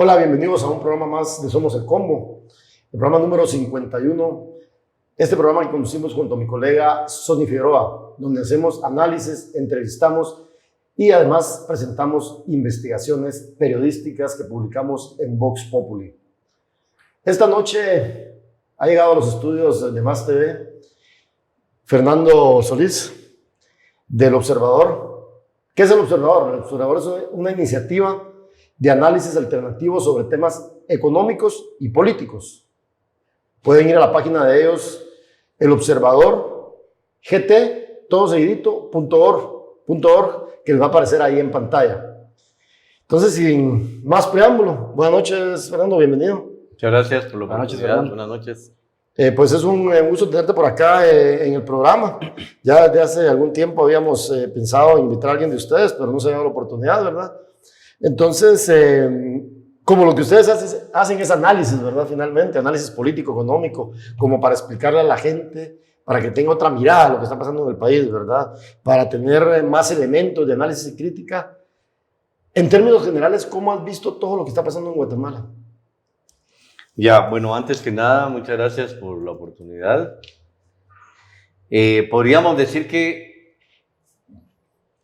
Hola, bienvenidos a un programa más de Somos el Combo, el programa número 51. Este programa que conducimos junto a mi colega Sonny Figueroa, donde hacemos análisis, entrevistamos y además presentamos investigaciones periodísticas que publicamos en Vox Populi. Esta noche ha llegado a los estudios de Más TV Fernando Solís, del Observador. ¿Qué es el Observador? El Observador es una iniciativa de análisis alternativo sobre temas económicos y políticos. Pueden ir a la página de ellos, el Observador, gt, todo seguidito, .org, que les va a aparecer ahí en pantalla. Entonces, sin más preámbulo, buenas noches, Fernando, bienvenido. Muchas gracias por la oportunidad. Buenas noches. Pues es un gusto tenerte por acá en el programa. Ya desde hace algún tiempo habíamos pensado invitar a alguien de ustedes, pero no se había dado la oportunidad, ¿verdad? Entonces, como lo que ustedes hacen es análisis, ¿verdad? Finalmente, análisis político, económico, como para explicarle a la gente, para que tenga otra mirada a lo que está pasando en el país, ¿verdad? Para tener más elementos de análisis y crítica. En términos generales, ¿cómo has visto todo lo que está pasando en Guatemala? Ya, bueno, antes que nada, muchas gracias por la oportunidad. Podríamos decir que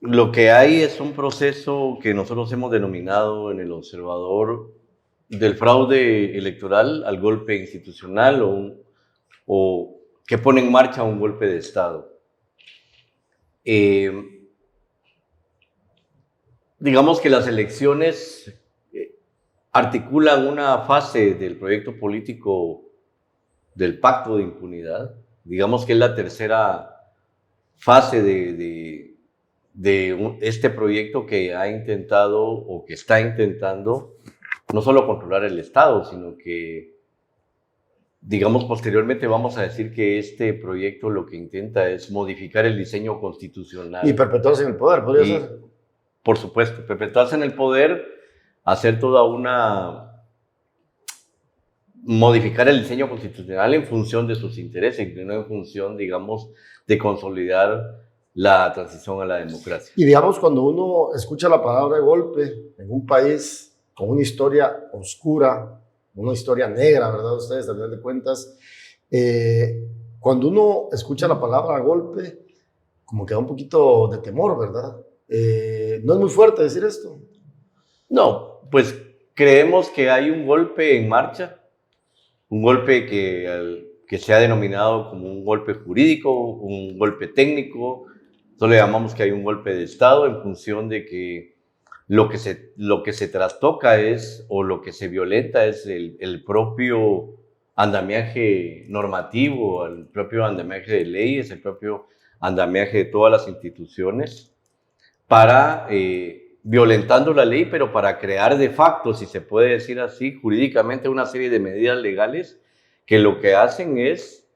lo que hay es un proceso que nosotros hemos denominado en el Observador del fraude electoral al golpe institucional o que pone en marcha un golpe de Estado. Digamos que las elecciones articulan una fase del proyecto político del pacto de impunidad. Digamos que es la tercera fase de este proyecto que ha intentado o que está intentando no solo controlar el Estado, sino que, digamos, posteriormente vamos a decir que este proyecto lo que intenta es modificar el diseño constitucional. Y perpetuarse en el poder, podría ser. Por supuesto, perpetuarse en el poder, hacer toda una... modificar el diseño constitucional en función de sus intereses, y no en función, digamos, de consolidar la transición a la democracia. Y digamos, cuando uno escucha la palabra golpe en un país con una historia oscura, una historia negra, ¿verdad? Ustedes, al final de cuentas, cuando uno escucha la palabra golpe, como que da un poquito de temor, ¿verdad? ¿No es muy fuerte decir esto? No, pues creemos que hay un golpe en marcha, un golpe que se ha denominado como un golpe jurídico, un golpe técnico. Nosotros le llamamos que hay un golpe de Estado en función de que lo que se trastoca es, o lo que se violenta es el propio andamiaje normativo, el propio andamiaje de leyes, el propio andamiaje de todas las instituciones, para violentando la ley, pero para crear de facto, si se puede decir así, jurídicamente una serie de medidas legales que lo que hacen es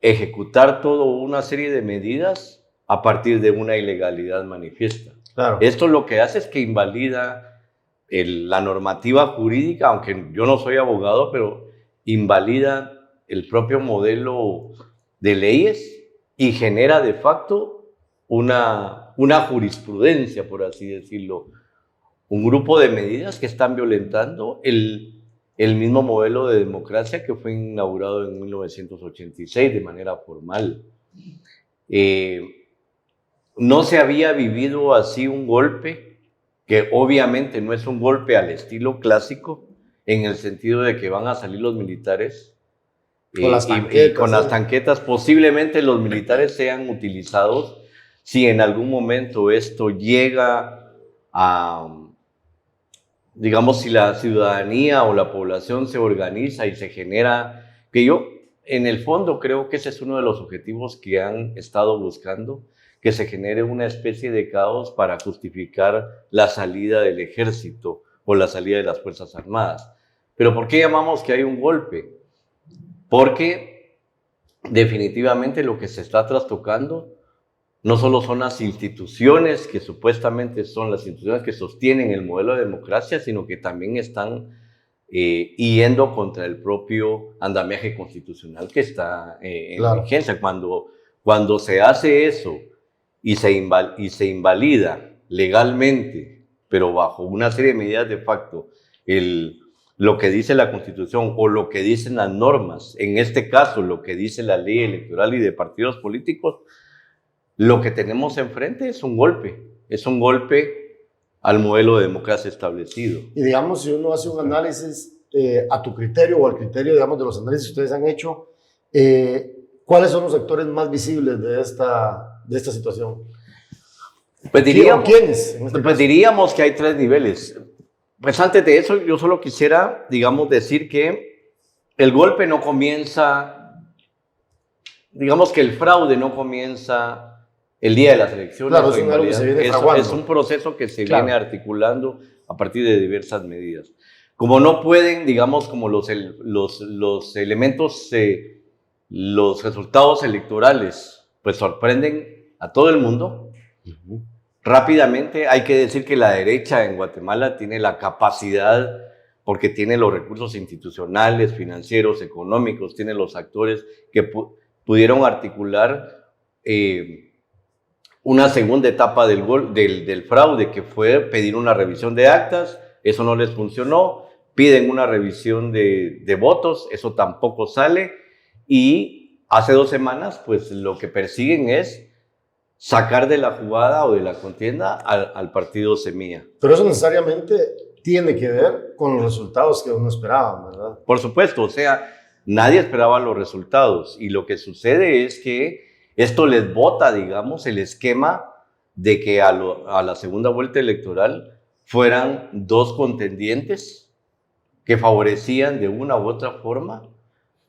ejecutar toda una serie de medidas a partir de una ilegalidad manifiesta. Claro. Esto lo que hace es que invalida la normativa jurídica, aunque yo no soy abogado, pero invalida el propio modelo de leyes y genera de facto una jurisprudencia, por así decirlo, un grupo de medidas que están violentando el mismo modelo de democracia que fue inaugurado en 1986 de manera formal. No se había vivido así un golpe, que obviamente no es un golpe al estilo clásico, en el sentido de que van a salir los militares con las tanquetas, y con las tanquetas. Posiblemente los militares sean utilizados si en algún momento esto llega a, digamos, si la ciudadanía o la población se organiza y se genera, que yo en el fondo creo que ese es uno de los objetivos que han estado buscando, que se genere una especie de caos para justificar la salida del ejército o la salida de las Fuerzas Armadas. Pero ¿por qué llamamos que hay un golpe? Porque definitivamente lo que se está trastocando no solo son las instituciones que supuestamente son las instituciones que sostienen el modelo de democracia, sino que también están yendo contra el propio andamiaje constitucional que está en vigencia. Cuando se hace eso y se invalida legalmente, pero bajo una serie de medidas de facto, lo que dice la Constitución o lo que dicen las normas, en este caso lo que dice la ley electoral y de partidos políticos, lo que tenemos enfrente es un golpe al modelo de democracia establecido. Y digamos, si uno hace un análisis a tu criterio o al criterio, digamos, de los análisis que ustedes han hecho, ¿cuáles son los sectores más visibles de esta situación? Pues diríamos, ¿Quiénes? diríamos que hay 3 niveles. Pues antes de eso, yo solo quisiera, digamos, decir que el golpe no comienza, digamos que el fraude no comienza el día de las elecciones. Claro, es algo que se viene fraguando. Es un proceso que se viene articulando a partir de diversas medidas. Como no pueden, digamos, como los elementos, los resultados electorales, pues sorprenden a todo el mundo. Rápidamente hay que decir que la derecha en Guatemala tiene la capacidad, porque tiene los recursos institucionales, financieros, económicos, tiene los actores que pudieron articular una segunda etapa del fraude, que fue pedir una revisión de actas. Eso no les funcionó, piden una revisión de votos, eso tampoco sale, y hace 2 semanas pues lo que persiguen es sacar de la jugada o de la contienda al partido Semilla. Pero eso necesariamente tiene que ver con los resultados que uno esperaba, ¿verdad? Por supuesto, o sea, nadie esperaba los resultados, y lo que sucede es que esto les bota, digamos, el esquema de que a la segunda vuelta electoral fueran 2 contendientes que favorecían de una u otra forma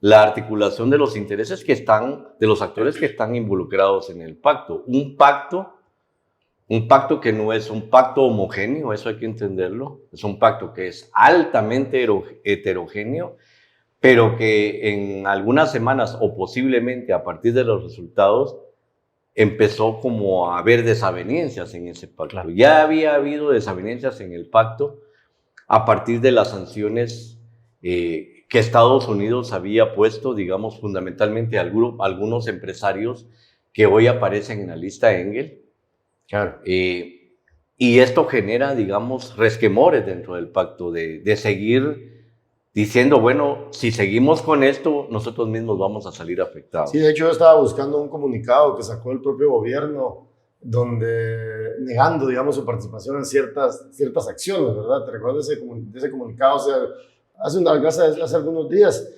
la articulación de los intereses de los actores que están involucrados en el pacto. Un pacto que no es un pacto homogéneo, eso hay que entenderlo, es un pacto que es altamente heterogéneo, pero que en algunas semanas o posiblemente a partir de los resultados empezó como a haber desavenencias en ese pacto. Claro. Ya había habido desavenencias en el pacto a partir de las sanciones que Estados Unidos había puesto, digamos, fundamentalmente algunos empresarios que hoy aparecen en la lista Engel. Claro. Y esto genera, digamos, resquemores dentro del pacto de seguir diciendo, bueno, si seguimos con esto, nosotros mismos vamos a salir afectados. Sí, de hecho yo estaba buscando un comunicado que sacó el propio gobierno donde negando, digamos, su participación en ciertas acciones, ¿verdad? ¿Te recuerdas de ese comunicado? O sea, hace algunos días.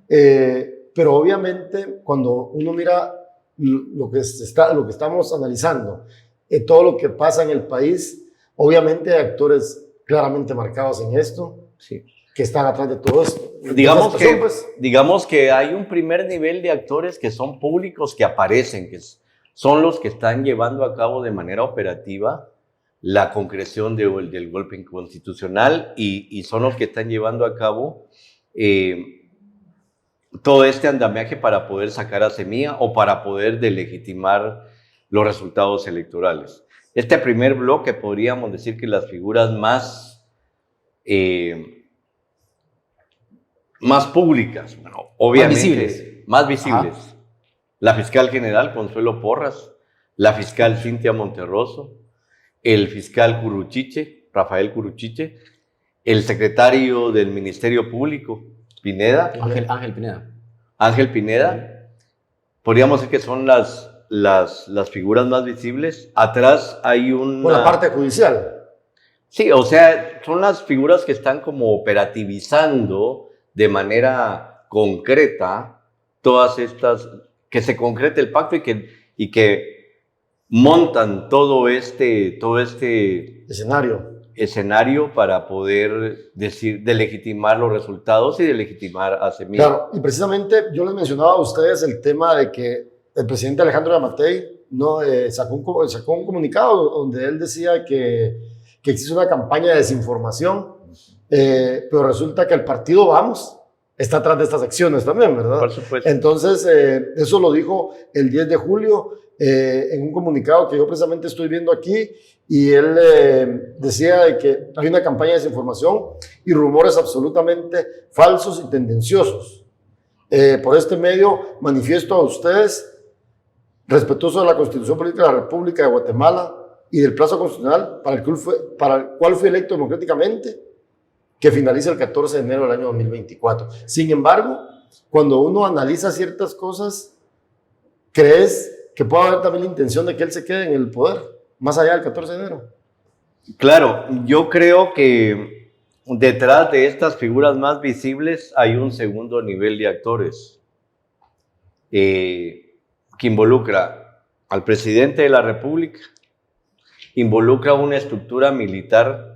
Pero obviamente cuando uno mira lo que estamos analizando, todo lo que pasa en el país, obviamente hay actores claramente marcados en esto. Sí. Que están atrás de todo esto. Digamos que hay un primer nivel de actores que son públicos, que aparecen, que son los que están llevando a cabo de manera operativa la concreción del golpe inconstitucional, y son los que están llevando a cabo todo este andamiaje para poder sacar a Semilla o para poder delegitimar los resultados electorales. Este primer bloque podríamos decir que las figuras más públicas, bueno, obviamente, más visibles. Ajá. La fiscal general Consuelo Porras, la fiscal Cintia Monterroso, el fiscal Curuchiche, Rafael Curuchiche, el secretario del Ministerio Público, Pineda. Ángel Pineda. Podríamos decir que son las figuras más visibles. Atrás hay una... Por la parte judicial. Sí, o sea, son las figuras que están como operativizando de manera concreta todas estas, que se concrete el pacto y que montan todo este escenario para poder delegitimar los resultados y delegitimar a Semilla. Claro, y precisamente yo les mencionaba a ustedes el tema de que el presidente Alejandro Yamatei sacó un comunicado donde él decía que existe una campaña de desinformación, pero resulta que el partido Vamos está atrás de estas acciones también, ¿verdad? Por supuesto. Entonces, eso lo dijo el 10 de julio en un comunicado que yo precisamente estoy viendo aquí, y él decía de que hay una campaña de desinformación y rumores absolutamente falsos y tendenciosos. Por este medio manifiesto a ustedes, respetuoso de la Constitución Política de la República de Guatemala y del plazo constitucional para el cual fue electo democráticamente, que finaliza el 14 de enero del año 2024. Sin embargo, cuando uno analiza ciertas cosas, ¿crees que puede haber también la intención de que él se quede en el poder, más allá del 14 de enero? Claro, yo creo que detrás de estas figuras más visibles hay un segundo nivel de actores que involucra al presidente de la República, involucra una estructura militar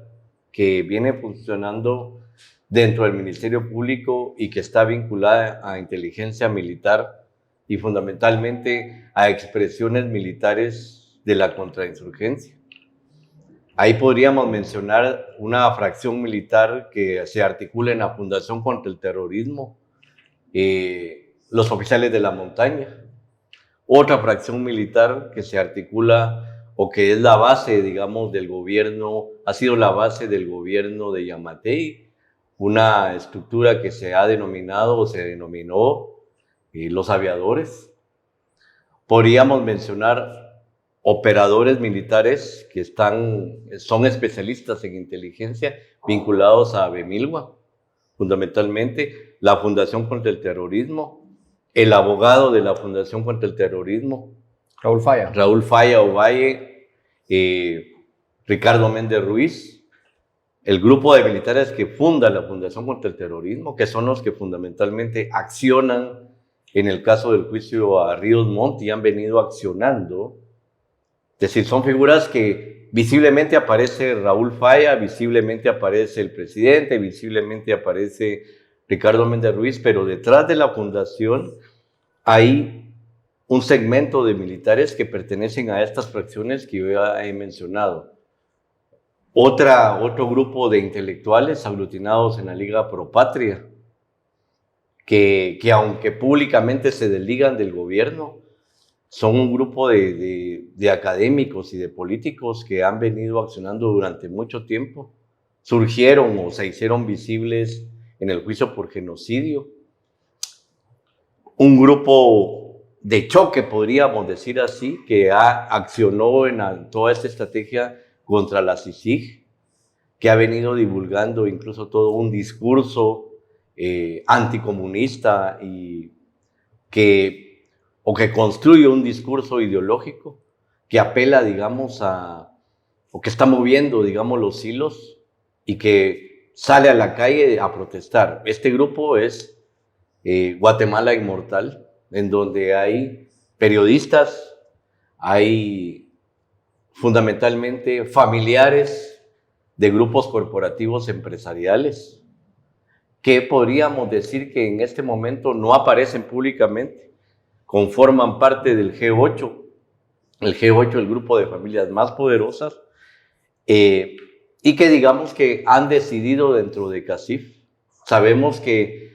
que viene funcionando dentro del Ministerio Público y que está vinculada a inteligencia militar y fundamentalmente a expresiones militares de la contrainsurgencia. Ahí podríamos mencionar una fracción militar que se articula en la Fundación contra el Terrorismo, los oficiales de la montaña. Otra fracción militar que se articula o que es la base, digamos, del gobierno, ha sido la base del gobierno de Yamatei, una estructura que se ha denominado o se denominó los aviadores. Podríamos mencionar operadores militares que son especialistas en inteligencia vinculados a Bemilwa, fundamentalmente la Fundación contra el Terrorismo, el abogado de la Fundación contra el Terrorismo, Raúl Falla Ovalle, Ricardo Méndez Ruiz, el grupo de militares que funda la Fundación contra el Terrorismo, que son los que fundamentalmente accionan en el caso del juicio a Ríos Montt y han venido accionando. Es decir, son figuras que visiblemente aparece Raúl Falla, visiblemente aparece el presidente, visiblemente aparece Ricardo Méndez Ruiz, pero detrás de la fundación hay un segmento de militares que pertenecen a estas fracciones que yo ya he mencionado. Otro grupo de intelectuales aglutinados en la Liga Pro Patria, que aunque públicamente se desligan del gobierno, son un grupo de académicos y de políticos que han venido accionando durante mucho tiempo. Surgieron o se hicieron visibles en el juicio por genocidio. Un grupo de choque, podríamos decir así, que accionó en toda esta estrategia contra la CICIG, que ha venido divulgando incluso todo un discurso anticomunista y que construye un discurso ideológico que apela, digamos, o que está moviendo, digamos, los hilos y que sale a la calle a protestar. Este grupo es Guatemala Inmortal, en donde hay periodistas, hay fundamentalmente familiares de grupos corporativos empresariales que podríamos decir que en este momento no aparecen públicamente, conforman parte del G8, el G8, el grupo de familias más poderosas, y que digamos que han decidido dentro de CACIF. Sabemos que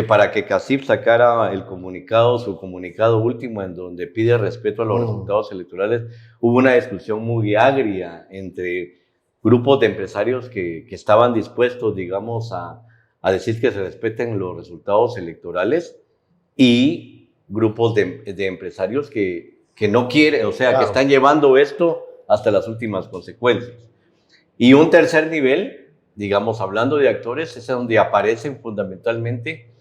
para que CACIF sacara su comunicado último en donde pide respeto a los resultados electorales, hubo una discusión muy agria entre grupos de empresarios que estaban dispuestos, digamos, a decir que se respeten los resultados electorales y grupos de empresarios que no quieren, o sea, claro, que están llevando esto hasta las últimas consecuencias. Y un tercer nivel, digamos, hablando de actores, es donde aparecen fundamentalmente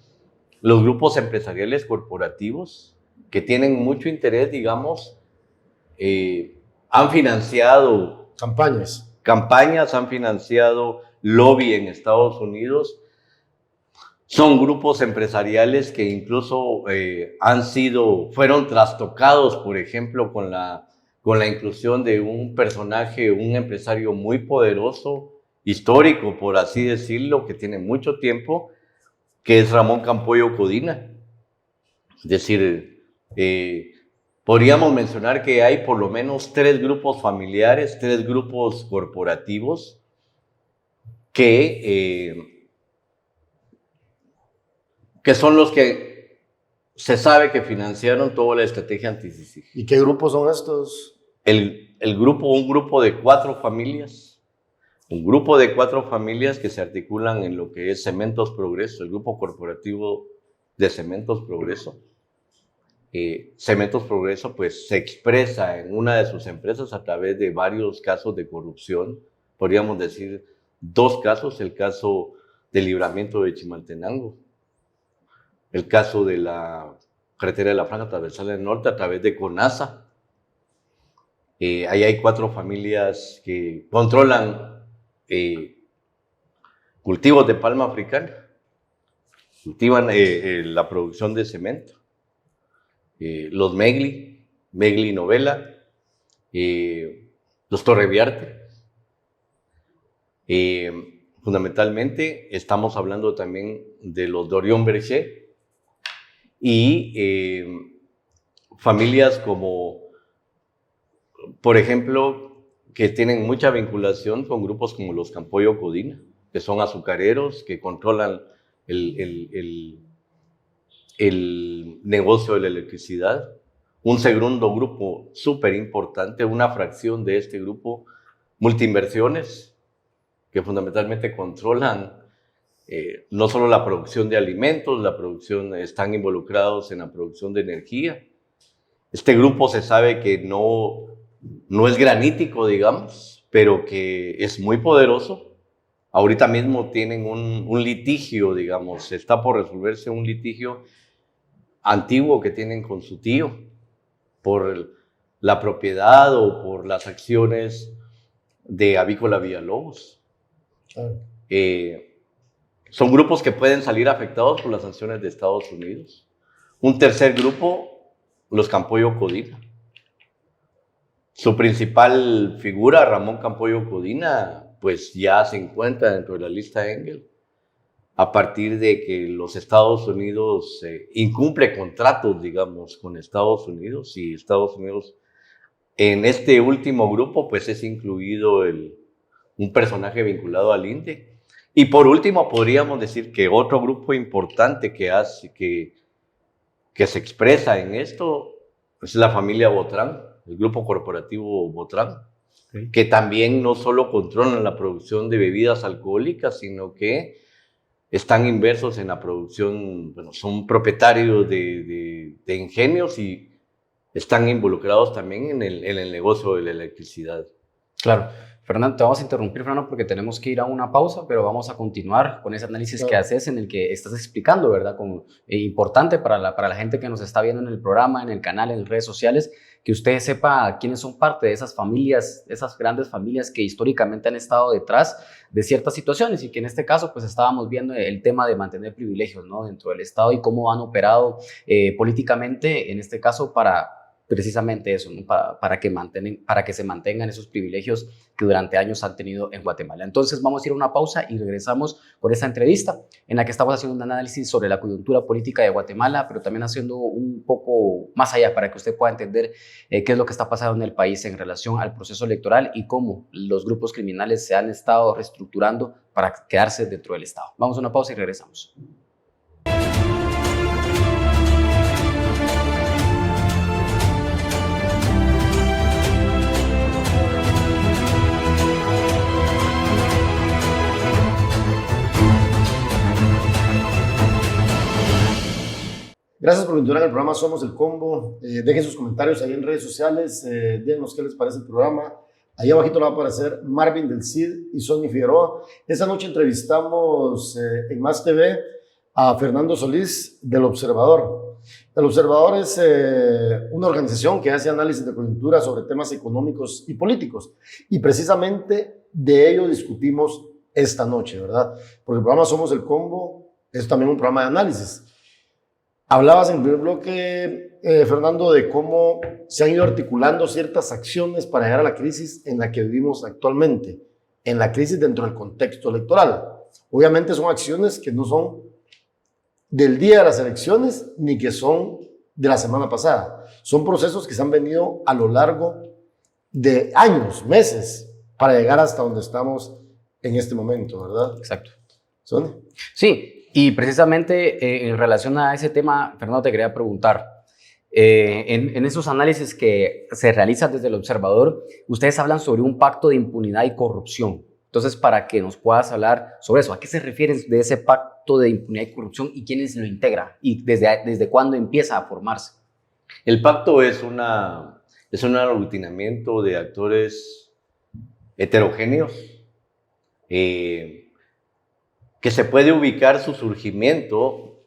los grupos empresariales corporativos que tienen mucho interés, digamos, han financiado campañas, han financiado lobby en Estados Unidos. Son grupos empresariales que incluso fueron trastocados, por ejemplo, con la inclusión de un personaje, un empresario muy poderoso, histórico, por así decirlo, que tiene mucho tiempo, que es Ramón Campoyo Codina. Es decir, podríamos mencionar que hay por lo menos 3 grupos familiares, 3 grupos corporativos que son los que se sabe que financiaron toda la estrategia anti-CICIG. ¿Y qué grupos son estos? Un grupo de 4 familias. Un grupo de 4 familias que se articulan en lo que es Cementos Progreso, el grupo corporativo de Cementos Progreso. Cementos Progreso pues se expresa en una de sus empresas a través de varios casos de corrupción. Podríamos decir 2 casos, el caso del libramiento de Chimaltenango, el caso de la carretera de la Franja Transversal del Norte a través de CONASA. Ahí hay 4 familias que controlan cultivos de palma africana, cultivan la producción de cemento. Los Megli Novela, los Torreviarte. Fundamentalmente estamos hablando también de los Dorion Berger y familias como, por ejemplo, que tienen mucha vinculación con grupos como los Campoyo Codina, que son azucareros, que controlan el negocio de la electricidad. Un segundo grupo súper importante, una fracción de este grupo, Multiinversiones, que fundamentalmente controlan no solo la producción de alimentos, están involucrados en la producción de energía. Este grupo se sabe que no es granítico, digamos, pero que es muy poderoso. Ahorita mismo tienen un litigio, digamos, está por resolverse un litigio antiguo que tienen con su tío por la propiedad o por las acciones de Avícola Villalobos. Son grupos que pueden salir afectados por las sanciones de Estados Unidos. Un tercer grupo, los Campoyo Codina. Su principal figura, Ramón Campoyo Codina, pues ya se encuentra dentro de la lista Engel, a partir de que los Estados Unidos incumple contratos, digamos, con Estados Unidos, y Estados Unidos en este último grupo pues es incluido un personaje vinculado al INDE. Y por último podríamos decir que otro grupo importante que se expresa en esto es la familia Botrán, el grupo corporativo Botrán, okay, que también no solo controlan la producción de bebidas alcohólicas, sino que están inversos en la producción, bueno, son propietarios de ingenios y están involucrados también en el negocio de la electricidad. Claro. Fernando, te vamos a interrumpir, Fernando, porque tenemos que ir a una pausa, pero vamos a continuar con ese análisis que haces en el que estás explicando, ¿verdad? Como importante para la gente que nos está viendo en el programa, en el canal, en redes sociales, que usted sepa quiénes son parte de esas familias, esas grandes familias que históricamente han estado detrás de ciertas situaciones y que en este caso pues estábamos viendo el tema de mantener privilegios, ¿no?, dentro del Estado y cómo han operado políticamente, en este caso para precisamente eso, ¿no?, para que se mantengan esos privilegios que durante años han tenido en Guatemala. Entonces vamos a ir a una pausa y regresamos con esta entrevista en la que estamos haciendo un análisis sobre la coyuntura política de Guatemala, pero también haciendo un poco más allá para que usted pueda entender qué es lo que está pasando en el país en relación al proceso electoral y cómo los grupos criminales se han estado reestructurando para quedarse dentro del Estado. Vamos a una pausa y regresamos. Gracias por continuar en el programa Somos el Combo. Dejen sus comentarios ahí en redes sociales. Díganos qué les parece el programa. Ahí abajito le va a aparecer Marvin del Cid y Sonny Figueroa. Esta noche entrevistamos en Más TV a Fernando Solís del Observador. El Observador es una organización que hace análisis de coyuntura sobre temas económicos y políticos. Y precisamente de ello discutimos esta noche, ¿verdad? Porque el programa Somos el Combo es también un programa de análisis. Hablabas en el primer bloque, Fernando, de cómo se han ido articulando ciertas acciones para llegar a la crisis en la que vivimos actualmente, en la crisis dentro del contexto electoral. Obviamente son acciones que no son del día de las elecciones ni que son de la semana pasada. Son procesos que se han venido a lo largo de años, meses, para llegar hasta donde estamos en este momento, ¿verdad? Exacto. ¿Sonny? Sí. Y precisamente en relación a ese tema, Fernando, te quería preguntar, en esos análisis que se realizan desde el Observador, ustedes hablan sobre un pacto de impunidad y corrupción. Entonces, para que nos puedas hablar sobre eso, ¿a qué se refieren de ese pacto de impunidad y corrupción y quiénes lo integran? ¿Y desde cuándo empieza a formarse? El pacto es un aglutinamiento de actores heterogéneos, que se puede ubicar su surgimiento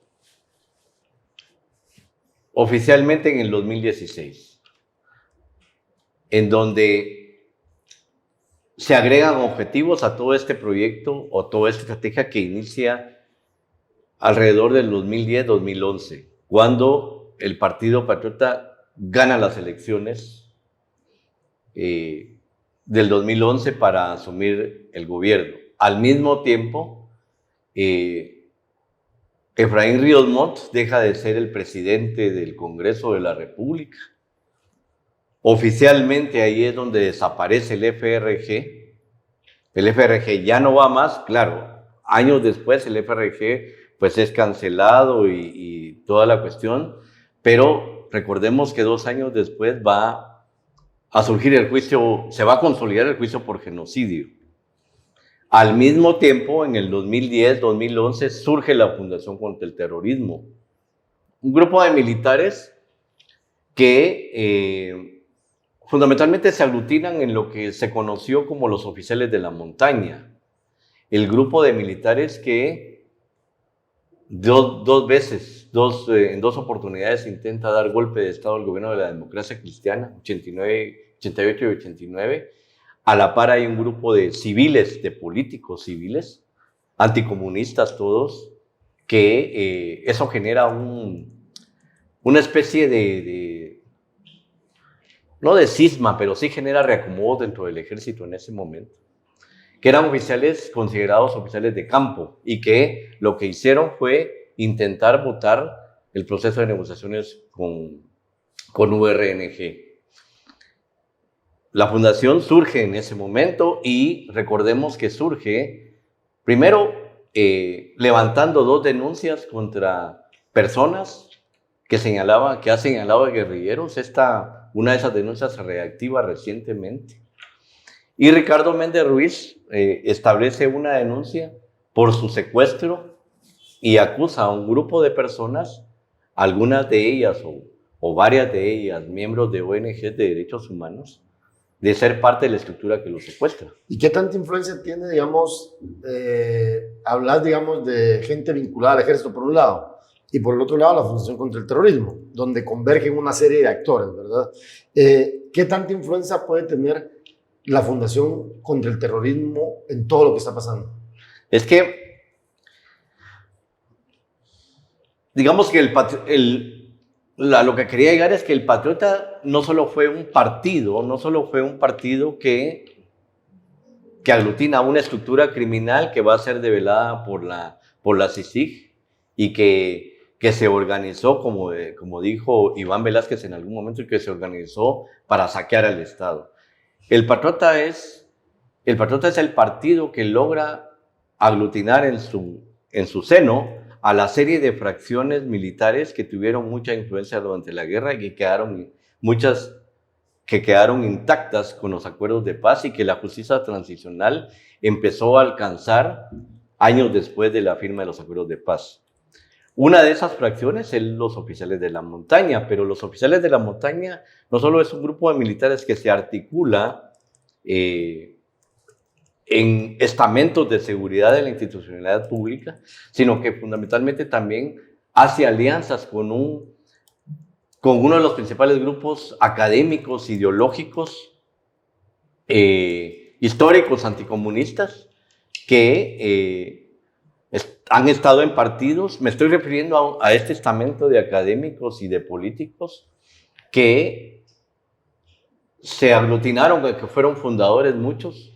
oficialmente en el 2016, en donde se agregan objetivos a todo este proyecto o toda esta estrategia que inicia alrededor del 2010-2011, cuando el Partido Patriota gana las elecciones del 2011 para asumir el gobierno. Al mismo tiempo, Efraín Ríos Montt deja de ser el presidente del Congreso de la República. Oficialmente ahí es donde desaparece el FRG. El FRG ya no va más, claro. Años después el FRG pues es cancelado y toda la cuestión, pero recordemos que 2 años después va a surgir el juicio, se va a consolidar el juicio por genocidio. Al mismo tiempo, en el 2010-2011, surge la Fundación contra el Terrorismo. Un grupo de militares que fundamentalmente se aglutinan en lo que se conoció como los oficiales de la montaña. El grupo de militares que en 2 oportunidades intenta dar golpe de Estado al gobierno de la democracia cristiana, 88 y 89. A la par hay un grupo de civiles, de políticos civiles, anticomunistas todos, que eso genera una especie no de cisma, pero sí genera reacomodo dentro del ejército en ese momento, que eran oficiales considerados oficiales de campo y que lo que hicieron fue intentar botar el proceso de negociaciones con URNG. La fundación surge en ese momento y recordemos que surge primero levantando 2 denuncias contra personas que ha señalado a guerrilleros. Una de esas denuncias se reactiva recientemente. Y Ricardo Méndez Ruiz establece una denuncia por su secuestro y acusa a un grupo de personas, algunas de ellas o varias de ellas, miembros de ONG de derechos humanos, de ser parte de la estructura que los secuestra. ¿Y qué tanta influencia tiene, digamos, hablar, digamos, de gente vinculada al ejército por un lado y por el otro lado la Fundación contra el Terrorismo, donde convergen una serie de actores, ¿verdad? ¿Qué tanta influencia puede tener la Fundación contra el Terrorismo en todo lo que está pasando? Es que, digamos que lo que quería llegar es que el Patriota no solo fue un partido que aglutina una estructura criminal que va a ser develada por la CICIG y que se organizó, como dijo Iván Velázquez en algún momento, y que se organizó para saquear al Estado. El Patriota es el partido que logra aglutinar en su seno a la serie de fracciones militares que tuvieron mucha influencia durante la guerra y muchas que quedaron intactas con los acuerdos de paz y que la justicia transicional empezó a alcanzar años después de la firma de los acuerdos de paz. Una de esas fracciones es los oficiales de la montaña, pero los oficiales de la montaña no solo es un grupo de militares que se articula en estamentos de seguridad de la institucionalidad pública, sino que fundamentalmente también hace alianzas con uno de los principales grupos académicos, ideológicos, históricos anticomunistas, que han estado en partidos. Me estoy refiriendo a este estamento de académicos y de políticos que se aglutinaron, que fueron fundadores muchos,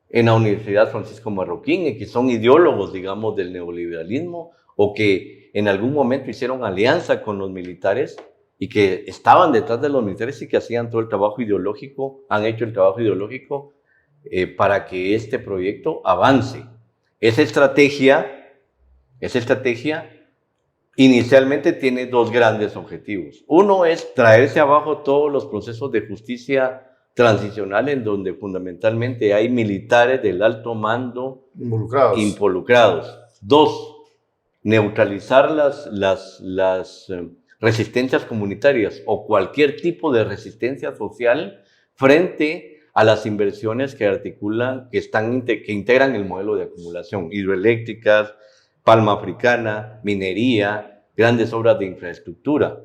en la Universidad Francisco Marroquín, y que son ideólogos, digamos, del neoliberalismo, o que en algún momento hicieron alianza con los militares y que estaban detrás de los militares y que hacían todo el trabajo ideológico, han hecho el trabajo ideológico para que este proyecto avance. Esa estrategia inicialmente tiene 2 grandes objetivos. Uno es traerse abajo todos los procesos de justicia transicional en donde fundamentalmente hay militares del alto mando involucrados. 2, neutralizar las resistencias comunitarias o cualquier tipo de resistencia social frente a las inversiones que articulan, que integran el modelo de acumulación, hidroeléctricas, palma africana, minería, grandes obras de infraestructura.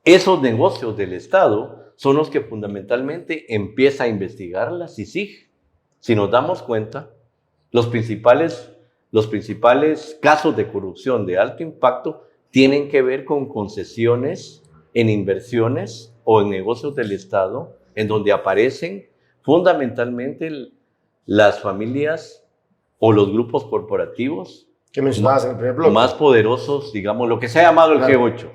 Esos negocios del Estado son los que fundamentalmente empieza a investigar la CICIG. Si nos damos cuenta, los principales casos de corrupción de alto impacto tienen que ver con concesiones en inversiones o en negocios del Estado, en donde aparecen fundamentalmente las familias o los grupos corporativos que mencionabas en el primer bloque, más poderosos, digamos, lo que se ha llamado el G8.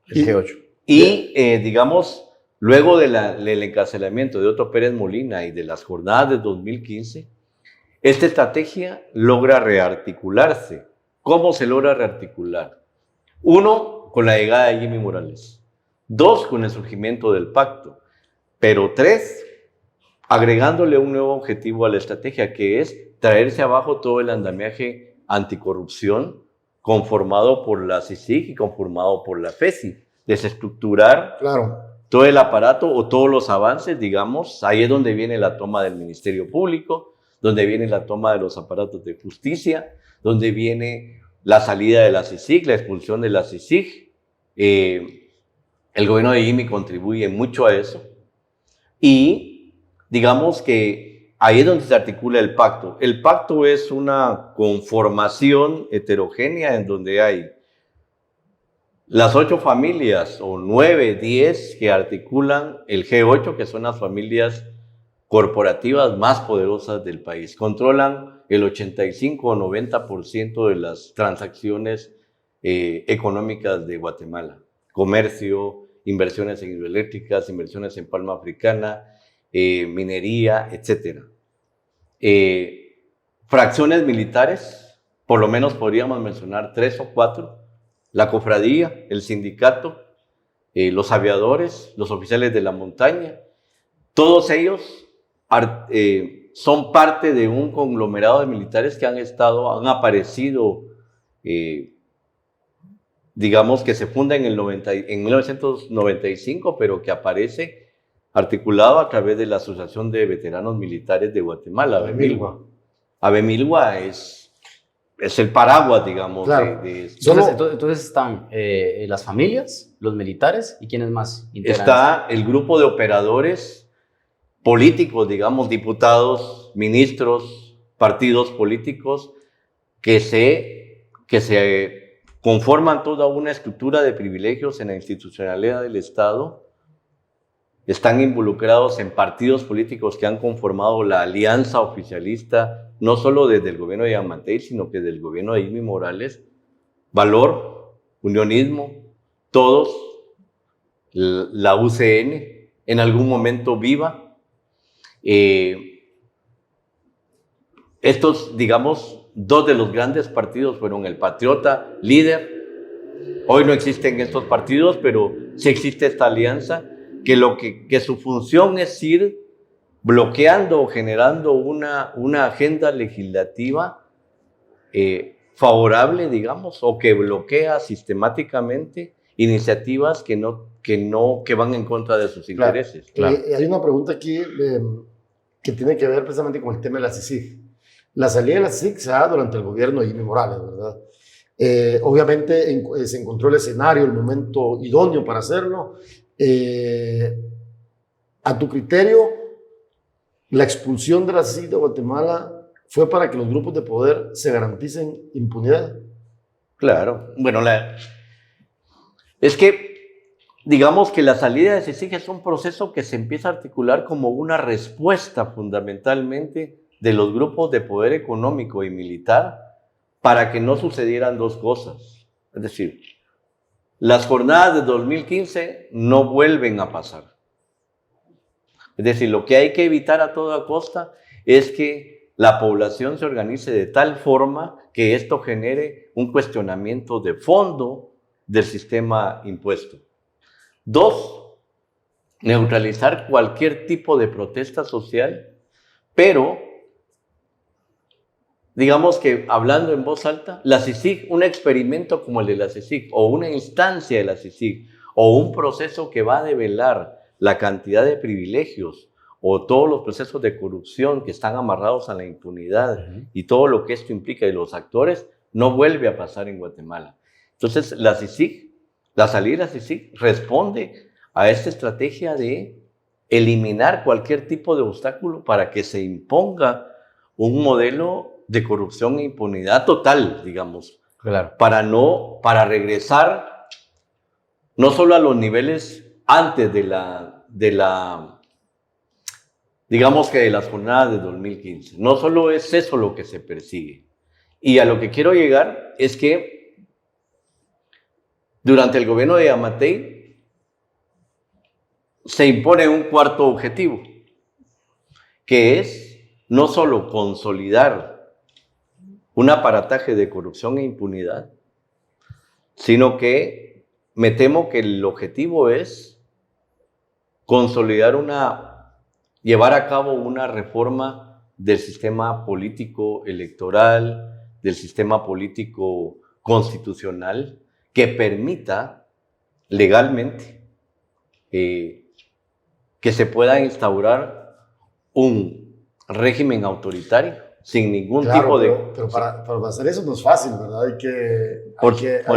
El G8. Y, digamos, luego del encarcelamiento de Otto Pérez Molina y de las jornadas de 2015, esta estrategia logra rearticularse. ¿Cómo se logra rearticular? 1, con la llegada de Jimmy Morales. 2, con el surgimiento del pacto. Pero 3, agregándole un nuevo objetivo a la estrategia, que es traerse abajo todo el andamiaje anticorrupción conformado por la CICIG y conformado por la FESI. Desestructurar todo el aparato o todos los avances, digamos. Ahí es donde viene la toma del Ministerio Público, donde viene la toma de los aparatos de justicia, donde viene la salida de la CICIG, la expulsión de la CICIG. El gobierno de Jimmy contribuye mucho a eso. Y digamos que ahí es donde se articula el pacto. El pacto es una conformación heterogénea en donde hay las 8 familias, o 9, 10, que articulan el G8, que son las familias corporativas más poderosas del país. Controlan el 85 o 90% de las transacciones económicas de Guatemala. Comercio, inversiones en hidroeléctricas, inversiones en palma africana, minería, etc. Fracciones militares, por lo menos podríamos mencionar 3 o 4. La cofradía, el sindicato, los aviadores, los oficiales de la montaña, todos ellos son parte de un conglomerado de militares que han aparecido, digamos que se funda en 1995, pero que aparece articulado a través de la Asociación de Veteranos Militares de Guatemala, AVEMILGUA. AVEMILGUA es el paraguas, digamos. Claro. Entonces están las familias, los militares y ¿quiénes más integran? Está el grupo de operadores políticos, digamos, diputados, ministros, partidos políticos que se conforman toda una estructura de privilegios en la institucionalidad del Estado. Están involucrados en partidos políticos que han conformado la alianza oficialista, no solo desde el gobierno de Yamatei, sino que desde el gobierno de Jimmy Morales. Valor, unionismo, todos, la UCN, en algún momento Viva. Estos, digamos, 2 de los grandes partidos fueron el Patriota, Líder. Hoy no existen estos partidos, pero sí existe esta alianza, que su función es ir bloqueando o generando una agenda legislativa favorable, digamos, o que bloquea sistemáticamente iniciativas que van en contra de sus intereses. Claro. Hay una pregunta aquí que tiene que ver precisamente con el tema de la CICIG. La salida de la CICIG se da durante el gobierno de Jimmy Morales, ¿verdad? Obviamente se encontró el escenario, el momento idóneo para hacerlo. A tu criterio, la expulsión de la CICIG de Guatemala fue para que los grupos de poder se garanticen impunidad. Claro, bueno, es que digamos que la salida de CICIG es un proceso que se empieza a articular como una respuesta fundamentalmente de los grupos de poder económico y militar para que no sucedieran 2 cosas. Es decir, las jornadas de 2015 no vuelven a pasar. Es decir, lo que hay que evitar a toda costa es que la población se organice de tal forma que esto genere un cuestionamiento de fondo del sistema impuesto. 2, neutralizar cualquier tipo de protesta social, pero digamos que hablando en voz alta, la CICIG, un experimento como el de la CICIG, o una instancia de la CICIG, o un proceso que va a develar la cantidad de privilegios o todos los procesos de corrupción que están amarrados a la impunidad y todo lo que esto implica y los actores, no vuelve a pasar en Guatemala. Entonces, la salida CICIG responde a esta estrategia de eliminar cualquier tipo de obstáculo para que se imponga un modelo de corrupción e impunidad total, digamos, Claro. para regresar no solo a los niveles antes digamos que de las jornadas de 2015. No solo es eso lo que se persigue. Y a lo que quiero llegar es que durante el gobierno de Yamatei se impone un cuarto objetivo, que es no solo consolidar un aparataje de corrupción e impunidad, sino que me temo que el objetivo es llevar a cabo una reforma del sistema político electoral, del sistema político constitucional, que permita legalmente que se pueda instaurar un régimen autoritario sin ningún tipo de... Pero para hacer eso no es fácil, ¿verdad? Hay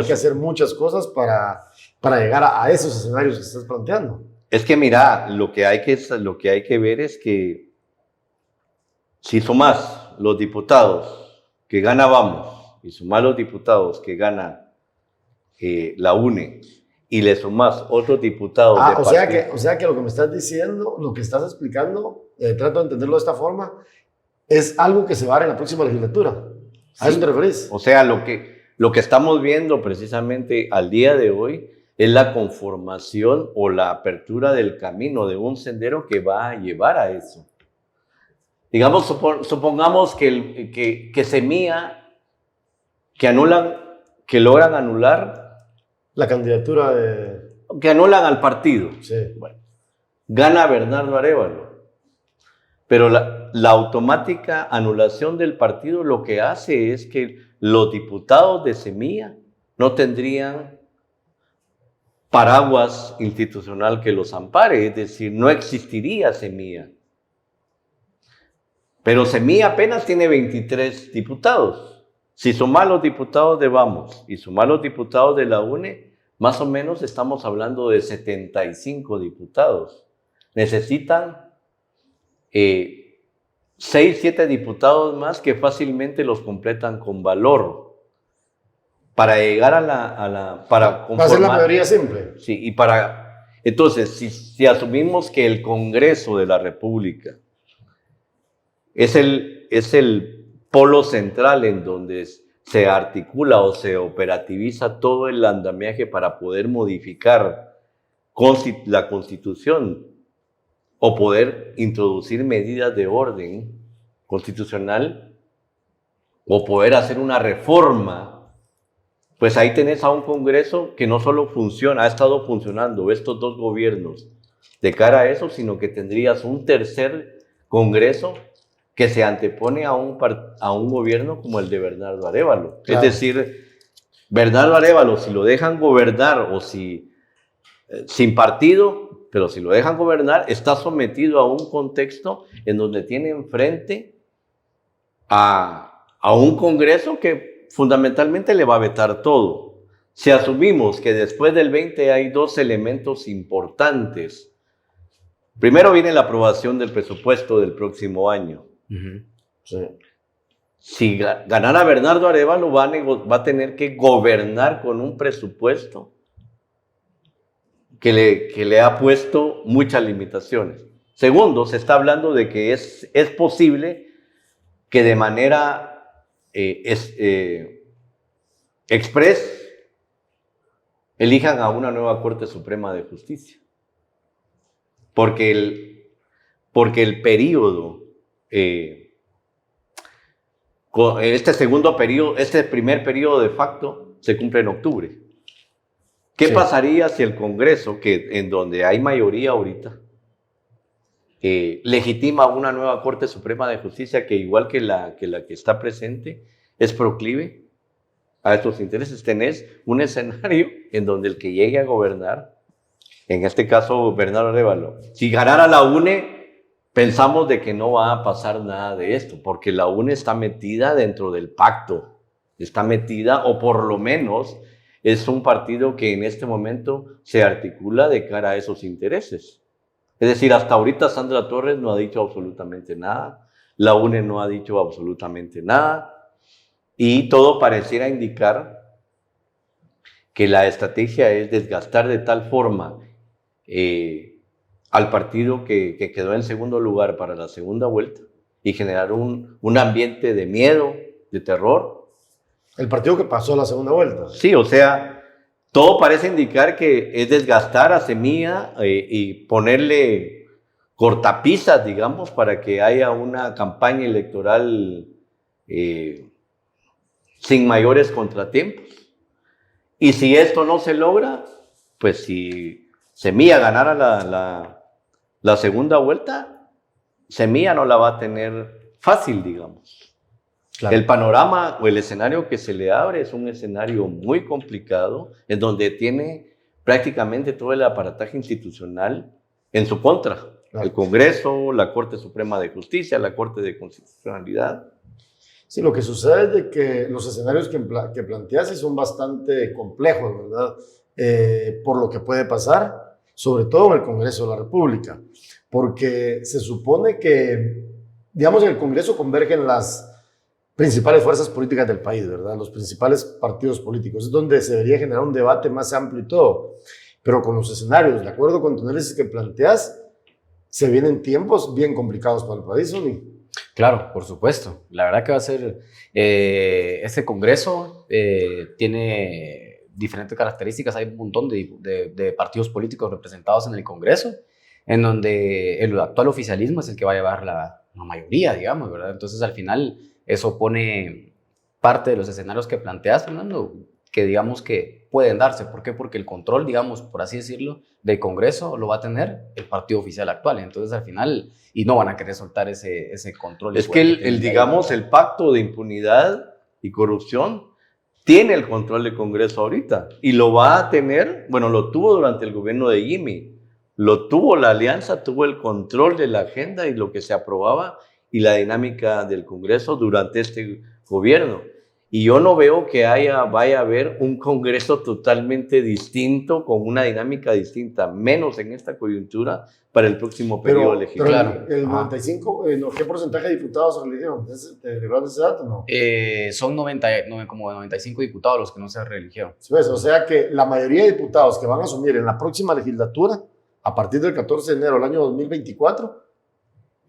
que hacer muchas cosas para llegar a esos escenarios que estás planteando. Es que mira, lo que hay que ver es que si sumas los diputados que gana Vamos y sumas los diputados que gana la UNE y le sumas otros diputados o sea que lo que me estás diciendo, lo que estás explicando, trato de entenderlo de esta forma, es algo que se va a dar en la próxima legislatura. ¿A eso te referís? O sea, lo que estamos viendo precisamente al día de hoy es la conformación o la apertura del camino de un sendero que va a llevar a eso. Digamos, supongamos que Semilla, que logran anular la candidatura que anulan al partido. Sí. Bueno, gana Bernardo Arévalo. Pero la automática anulación del partido lo que hace es que los diputados de Semilla no tendrían paraguas institucional que los ampare, es decir, no existiría Semilla. Pero Semilla apenas tiene 23 diputados. Si sumas los diputados de Vamos y sumas los diputados de la UNE, más o menos estamos hablando de 75 diputados. Necesitan 6, 7 diputados más que fácilmente los completan con valor para llegar para conformar. Va a ser la mayoría simple. Sí, entonces, si asumimos que el Congreso de la República es el polo central en donde se articula o se operativiza todo el andamiaje para poder modificar la Constitución o poder introducir medidas de orden constitucional o poder hacer una reforma, pues ahí tenés a un Congreso que no solo funciona, ha estado funcionando estos dos gobiernos de cara a eso, sino que tendrías un tercer Congreso que se antepone a un gobierno como el de Bernardo Arévalo. Claro. Es decir, Bernardo Arévalo, si lo dejan gobernar o sin partido, pero si lo dejan gobernar, está sometido a un contexto en donde tiene enfrente a un Congreso que fundamentalmente le va a vetar todo. Si asumimos que después del 20 hay dos elementos importantes, primero viene la aprobación del presupuesto del próximo año. Sí. Si ganara Bernardo Arévalo, va a tener que gobernar con un presupuesto que le ha puesto muchas limitaciones. Segundo, se está hablando de que es posible que de manera express elijan a una nueva Corte Suprema de Justicia. Porque el periodo, este primer periodo de facto se cumple en octubre. ¿Qué pasaría si el Congreso, en donde hay mayoría ahorita, legitima una nueva Corte Suprema de Justicia que igual que la que está presente, es proclive a estos intereses? Tenés un escenario en donde el que llegue a gobernar, en este caso Bernardo Arévalo, si ganara la UNE, pensamos de que no va a pasar nada de esto, porque la UNE está metida dentro del pacto, está metida, o por lo menos es un partido que en este momento se articula de cara a esos intereses. Es decir, hasta ahorita Sandra Torres no ha dicho absolutamente nada, la UNE no ha dicho absolutamente nada, y todo pareciera indicar que la estrategia es desgastar de tal forma al partido que quedó en segundo lugar para la segunda vuelta y generar un ambiente de miedo, de terror. El partido que pasó a la segunda vuelta. Sí, o sea, todo parece indicar que es desgastar a Semilla y ponerle cortapisas, digamos, para que haya una campaña electoral sin mayores contratiempos. Y si esto no se logra, pues si Semilla ganara la segunda vuelta, Semilla no la va a tener fácil, digamos. Claro. El panorama o el escenario que se le abre es un escenario muy complicado, en donde tiene prácticamente todo el aparataje institucional en su contra. Claro. El Congreso, la Corte Suprema de Justicia, la Corte de Constitucionalidad. Sí, lo que sucede es de que los escenarios que planteas son bastante complejos, ¿verdad? Por lo que puede pasar, sobre todo en el Congreso de la República, porque se supone que, digamos, en el Congreso convergen las principales fuerzas políticas del país, ¿verdad? Los principales partidos políticos, es donde se debería generar un debate más amplio y todo, pero con los escenarios, de acuerdo con tu análisis que planteas, se vienen tiempos bien complicados para el país, ¿no? Claro, por supuesto. La verdad que va a ser, este Congreso tiene diferentes características. Hay un montón de partidos políticos representados en el Congreso, en donde el actual oficialismo es el que va a llevar la mayoría, digamos, ¿verdad? Entonces, al final, eso pone parte de los escenarios que planteas, Fernando, que digamos que pueden darse. ¿Por qué? Porque el control, digamos, por así decirlo, del Congreso lo va a tener el partido oficial actual. Entonces, al final, y no van a querer soltar ese control. Es que digamos, el pacto de impunidad y corrupción tiene el control del Congreso ahorita y lo va a tener, bueno, lo tuvo durante el gobierno de Jimmy, lo tuvo la alianza, tuvo el control de la agenda y lo que se aprobaba y la dinámica del Congreso durante este gobierno. Y yo no veo que vaya a haber un Congreso totalmente distinto, con una dinámica distinta, menos en esta coyuntura para el próximo periodo legislativo. Pero el 95, ¿qué porcentaje de diputados se reeligieron? ¿Te recuerdas ese dato o no? Son como 95 diputados los que no se reeligieron. Sí, pues, o sea que la mayoría de diputados que van a asumir en la próxima legislatura, a partir del 14 de enero del año 2024,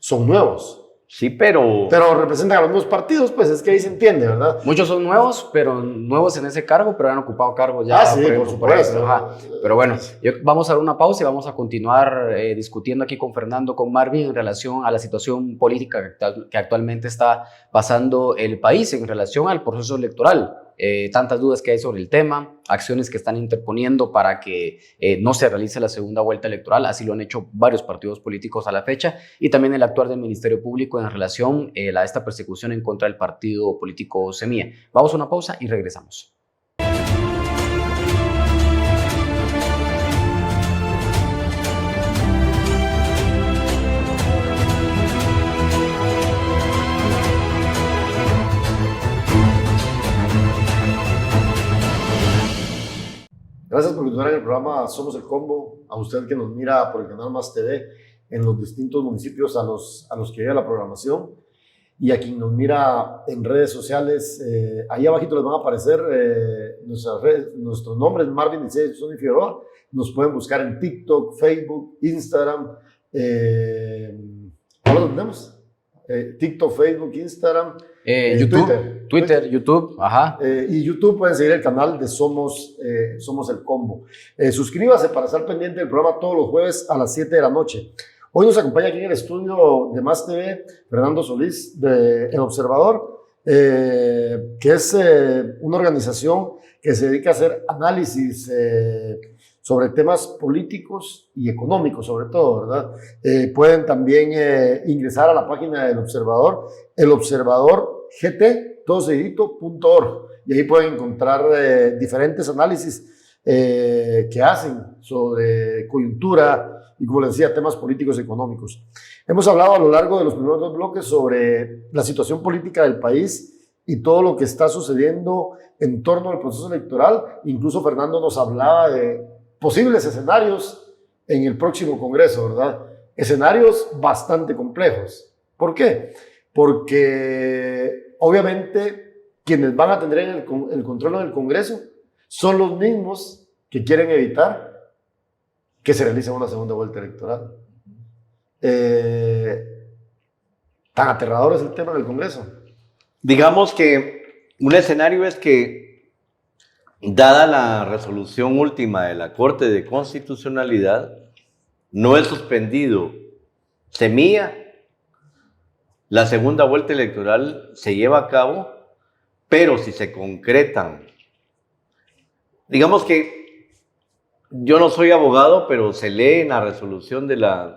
son nuevos. Sí, pero representan a los mismos partidos, pues es que ahí se entiende, ¿verdad? Muchos son nuevos, pero nuevos en ese cargo, pero han ocupado cargos ya. Sí, por supuesto. Pero bueno, vamos a dar una pausa y vamos a continuar discutiendo aquí con Fernando, con Marvin, en relación a la situación política que actualmente está pasando el país en relación al proceso electoral. Tantas dudas que hay sobre el tema, acciones que están interponiendo para que no se realice la segunda vuelta electoral, así lo han hecho varios partidos políticos a la fecha, y también el actuar del Ministerio Público en relación a esta persecución en contra del partido político Semilla. Vamos a una pausa y regresamos. Gracias por continuar en el programa Somos el Combo. A usted que nos mira por el canal Más TV en los distintos municipios a los que llega la programación, y a quien nos mira en redes sociales, ahí abajito les van a aparecer nuestros nombres: Marvin dice Sony Figueroa. Nos pueden buscar en TikTok, Facebook, Instagram. ¿Ahora lo tenemos? TikTok, Facebook, Instagram, YouTube, Twitter, YouTube, ajá. Y YouTube pueden seguir el canal de Somos el Combo. Suscríbase para estar pendiente del programa todos los jueves a las 7 de la noche. Hoy nos acompaña aquí en el estudio de Más TV Fernando Solís, de El Observador, que es una organización que se dedica a hacer análisis sobre temas políticos y económicos, sobre todo, ¿verdad? Pueden también ingresar a la página del Observador, elobservadorgt.org, y ahí pueden encontrar diferentes análisis que hacen sobre coyuntura y, como les decía, temas políticos y económicos. Hemos hablado a lo largo de los primeros 2 bloques sobre la situación política del país y todo lo que está sucediendo en torno al proceso electoral. Incluso Fernando nos hablaba de posibles escenarios en el próximo Congreso, ¿verdad? Escenarios bastante complejos. ¿Por qué? Porque obviamente quienes van a tener el control del Congreso son los mismos que quieren evitar que se realice una segunda vuelta electoral. Tan aterrador es el tema del Congreso. Digamos que un escenario es que, dada la resolución última de la Corte de Constitucionalidad, no es suspendido Semilla, la segunda vuelta electoral se lleva a cabo, pero si se concretan, digamos que yo no soy abogado, pero se lee en la resolución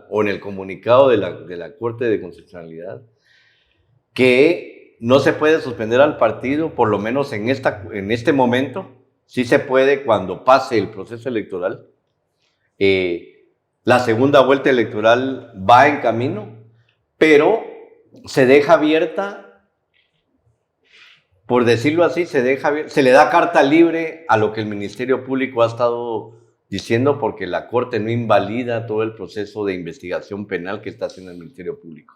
o en el comunicado de la Corte de Constitucionalidad que no se puede suspender al partido, por lo menos en este momento. Sí se puede cuando pase el proceso electoral. La segunda vuelta electoral va en camino, pero se deja abierta, por decirlo así, se le da carta libre a lo que el Ministerio Público ha estado diciendo, porque la Corte no invalida todo el proceso de investigación penal que está haciendo el Ministerio Público.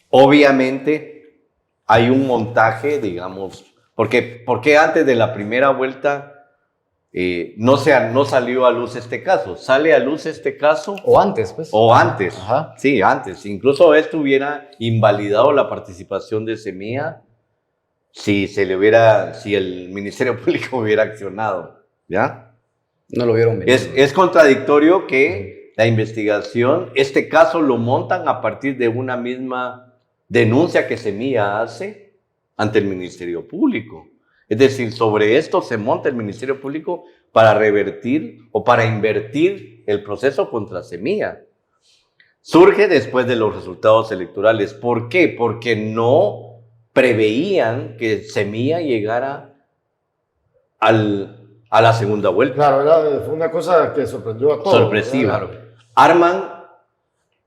Obviamente hay un montaje, digamos, porque antes de la primera vuelta no salió a luz este caso. Sale a luz este caso. O antes, pues. O antes. Ajá. Sí, antes. Incluso esto hubiera invalidado la participación de Semilla si el Ministerio Público hubiera accionado. ¿Ya? No lo vieron venir. Es contradictorio que la investigación, este caso lo montan a partir de una misma denuncia que Semilla hace ante el Ministerio Público. Es decir, sobre esto se monta el Ministerio Público para revertir o para invertir el proceso contra Semilla. Surge después de los resultados electorales. ¿Por qué? Porque no preveían que Semilla llegara a la segunda vuelta. Claro, fue una cosa que sorprendió a todos. Sorpresiva. Claro.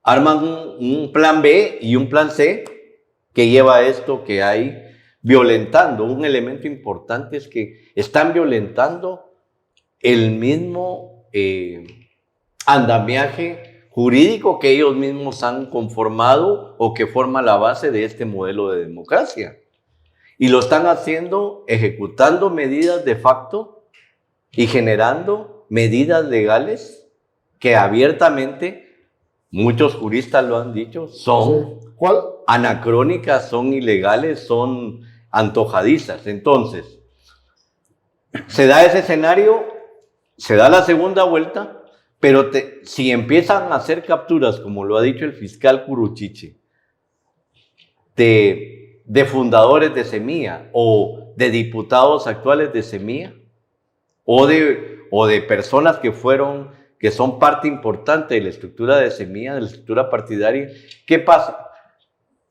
Arman un plan B y un plan C que lleva a esto que hay violentando. Un elemento importante es que están violentando el mismo andamiaje jurídico que ellos mismos han conformado o que forma la base de este modelo de democracia. Y lo están haciendo ejecutando medidas de facto y generando medidas legales que abiertamente, muchos juristas lo han dicho, son anacrónicas, son ilegales, son antojadizas. Entonces, se da ese escenario, se da la segunda vuelta, pero si empiezan a hacer capturas, como lo ha dicho el fiscal Curuchiche, de fundadores de Semilla o de diputados actuales de Semilla, o de personas que son parte importante de la estructura de Semilla, de la estructura partidaria, ¿qué pasa?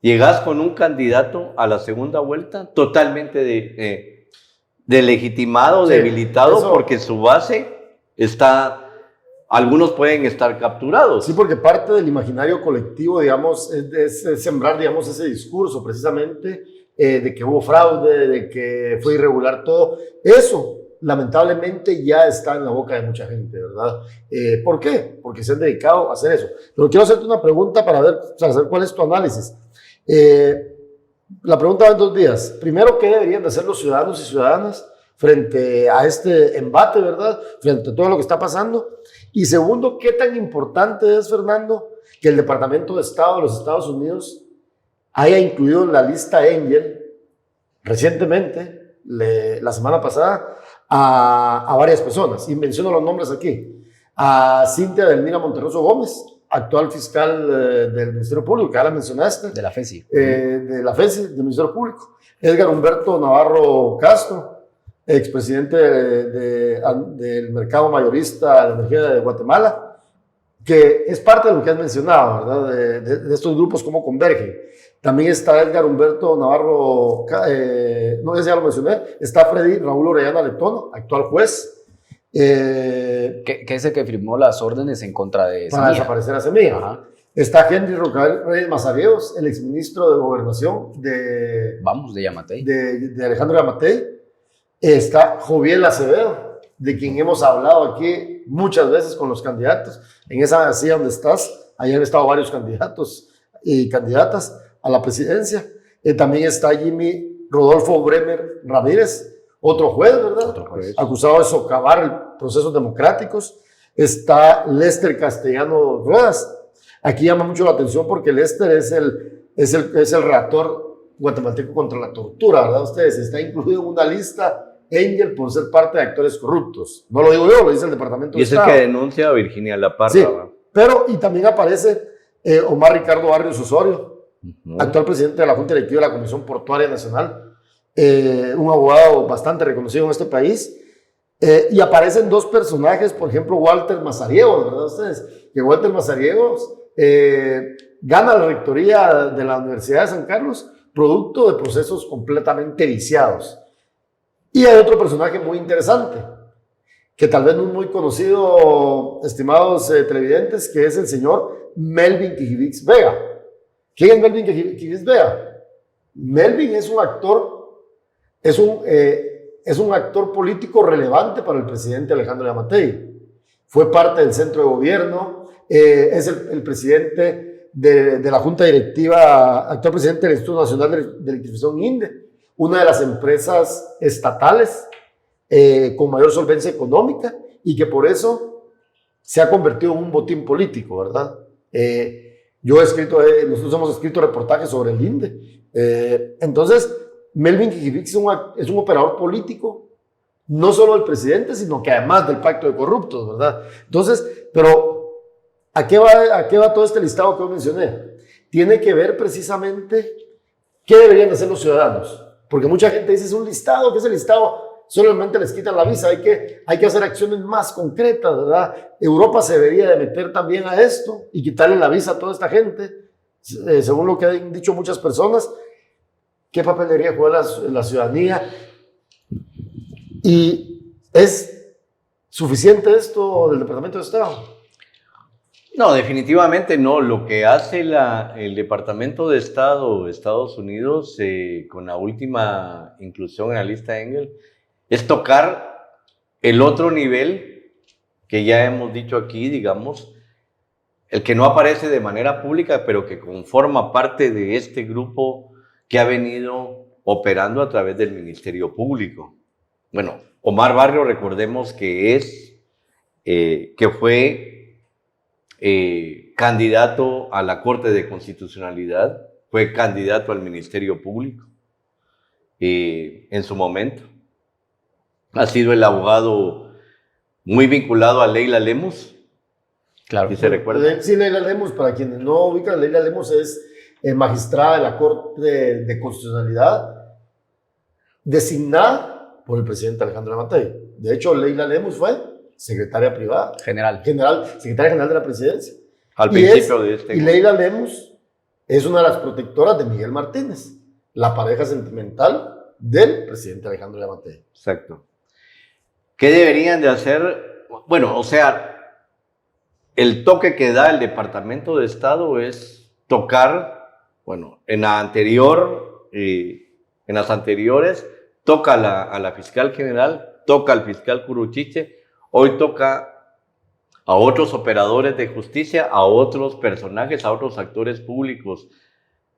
Llegas con un candidato a la segunda vuelta totalmente delegitimado, sí, debilitado, porque su base algunos pueden estar capturados. Sí, porque parte del imaginario colectivo, digamos, es sembrar, digamos, ese discurso precisamente de que hubo fraude, de que fue irregular todo. Eso lamentablemente ya está en la boca de mucha gente, ¿verdad? ¿Por qué? Porque se han dedicado a hacer eso. Pero quiero hacerte una pregunta para saber cuál es tu análisis. La pregunta va en 2 días. Primero, ¿qué deberían de hacer los ciudadanos y ciudadanas frente a este embate, ¿verdad? Frente a todo lo que está pasando. Y segundo, ¿qué tan importante es, Fernando, que el Departamento de Estado de los Estados Unidos haya incluido en la lista Engel recientemente, la semana pasada, a varias personas? Y menciono los nombres aquí. A Cintia Delmira Monterroso Gómez, actual fiscal del Ministerio Público, que ya la mencionaste. De la FESI. De la FESI, del Ministerio Público. Edgar Humberto Navarro Castro, expresidente del mercado mayorista de energía de Guatemala, que es parte de lo que has mencionado, ¿verdad? De estos grupos, cómo convergen. También está Edgar Humberto Navarro, no sé si ya lo mencioné, está Freddy Raúl Orellana Letona, actual juez, Que es el que firmó las órdenes en contra de para Semilla. desaparecer a Semilla. Ajá. Está Henry Rocael Reyes Mazariegos, el exministro de Gobernación Vamos, de Yamatei. de Alejandro Yamatei. Está Joviel Acevedo, de quien hemos hablado aquí muchas veces con los candidatos. En esa silla donde estás, ahí han estado varios candidatos y candidatas a la presidencia. También está Jimmy Rodolfo Bremer Ramírez, otro juez, ¿verdad? Otro juez. Acusado de socavar procesos democráticos. Está Lester Castellano Ruedas. Aquí llama mucho la atención porque Lester es el relator guatemalteco contra la tortura, ¿verdad? Ustedes, está incluido en una lista Angel por ser parte de actores corruptos. No lo digo yo, lo dice el Departamento de Y es el Estado. que denuncia a Virginia La Parra. Sí, ¿va? pero y también aparece Omar Ricardo Barrios Osorio, Ujú. actual presidente de la Junta Directiva de la Comisión Portuaria Nacional, un abogado bastante reconocido en este país. Y aparecen dos personajes, por ejemplo, Walter Mazariegos, ¿verdad ustedes? Que Walter Mazariegos gana la rectoría de la Universidad de San Carlos, producto de procesos completamente viciados. Y hay otro personaje muy interesante, que tal vez no es muy conocido, estimados televidentes, que es el señor Melvin Quijivix Vega. ¿Quién es Melvin Quijivix Vega? Melvin es un actor, es un actor político relevante para el presidente Alejandro Yamatei. Fue parte del centro de gobierno, es el presidente de la Junta Directiva, actual presidente del Instituto Nacional de Electrificación INDE, una de las empresas estatales con mayor solvencia económica y que por eso se ha convertido en un botín político, ¿verdad? Nosotros hemos escrito reportajes sobre el INDE. Entonces, Melvin Quijivix es un operador político, no solo del presidente, sino que además del pacto de corruptos, ¿verdad? Entonces, pero ¿a qué va todo este listado que yo mencioné? Tiene que ver precisamente qué deberían hacer los ciudadanos. Porque mucha gente dice, es un listado, ¿qué es el listado? Solamente les quitan la visa, hay que hacer acciones más concretas, ¿verdad? Europa se debería de meter también a esto y quitarle la visa a toda esta gente, según lo que han dicho muchas personas. ¿Qué papel debería jugar la ciudadanía? ¿Y es suficiente esto del Departamento de Estado? No, definitivamente no. Lo que hace el Departamento de Estado de Estados Unidos con la última inclusión en la lista Engel es tocar el otro nivel que ya hemos dicho aquí, digamos, el que no aparece de manera pública, pero que conforma parte de este grupo que ha venido operando a través del Ministerio Público. Bueno, Omar Barrio, recordemos que fue candidato a la Corte de Constitucionalidad, fue candidato al Ministerio Público en su momento. Ha sido el abogado muy vinculado a Leila Lemus. Claro. ¿Sí se recuerda? Sí, Leila Lemus, para quienes no ubican, Leila Lemus es magistrada de la Corte de Constitucionalidad designada por el presidente Alejandro Yamatei. De hecho, Leila Lemus fue secretaria privada, secretaria general de la presidencia. Al principio de este. Y Leila Lemus es una de las protectoras de Miguel Martínez, la pareja sentimental del presidente Alejandro Yamatei. Exacto. ¿Qué deberían de hacer? Bueno, o sea, el toque que da el Departamento de Estado es tocar, bueno, en las anteriores, toca a la fiscal general, toca al fiscal Curuchiche, hoy toca a otros operadores de justicia, a otros personajes, a otros actores públicos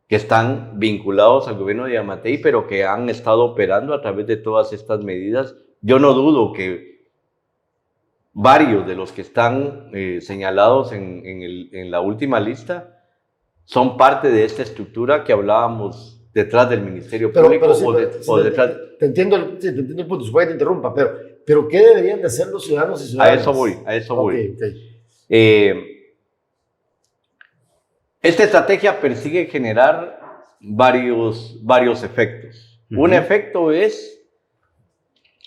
que están vinculados al gobierno de Yamatei, pero que han estado operando a través de todas estas medidas. Yo no dudo que varios de los que están señalados en la última lista son parte de esta estructura que hablábamos detrás del Ministerio Público detrás. Te entiendo el punto, supongo que te interrumpa, pero ¿qué deberían de hacer los ciudadanos y ciudadanas? A eso voy. Okay. Esta estrategia persigue generar varios efectos. Uh-huh. Un efecto es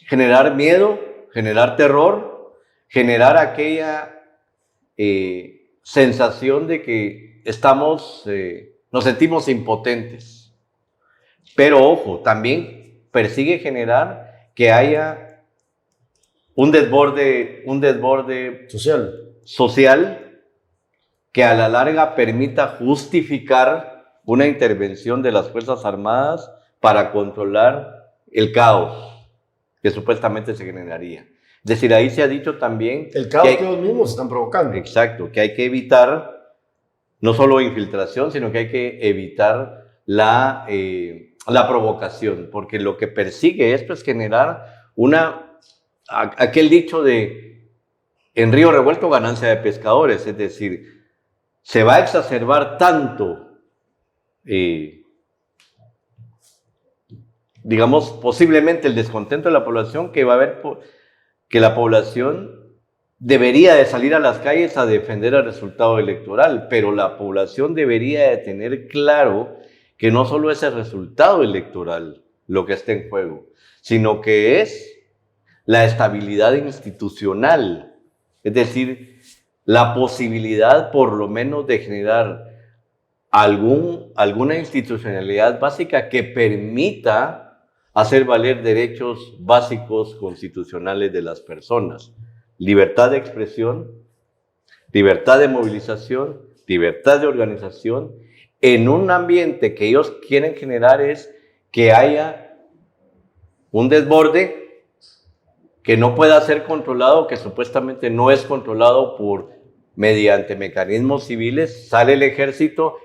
generar miedo, generar terror, generar aquella sensación de que nos sentimos impotentes. Pero ojo, también persigue generar que haya un desborde social que a la larga permita justificar una intervención de las Fuerzas Armadas para controlar el caos que supuestamente se generaría. Es decir, ahí se ha dicho también... El caos que ellos mismos están provocando. Exacto, que hay que evitar no solo infiltración, sino que hay que evitar la provocación, porque lo que persigue esto es generar aquel dicho de en río revuelto ganancia de pescadores, es decir, se va a exacerbar tanto, digamos, posiblemente el descontento de la población que va a haber que la población debería de salir a las calles a defender el resultado electoral, pero la población debería de tener claro que no solo es el resultado electoral lo que está en juego, sino que es la estabilidad institucional, es decir, la posibilidad por lo menos de generar alguna institucionalidad básica que permita hacer valer derechos básicos constitucionales de las personas. Libertad de expresión, libertad de movilización, libertad de organización, en un ambiente que ellos quieren generar es que haya un desborde que no pueda ser controlado, que supuestamente no es controlado mediante mecanismos civiles. Sale el ejército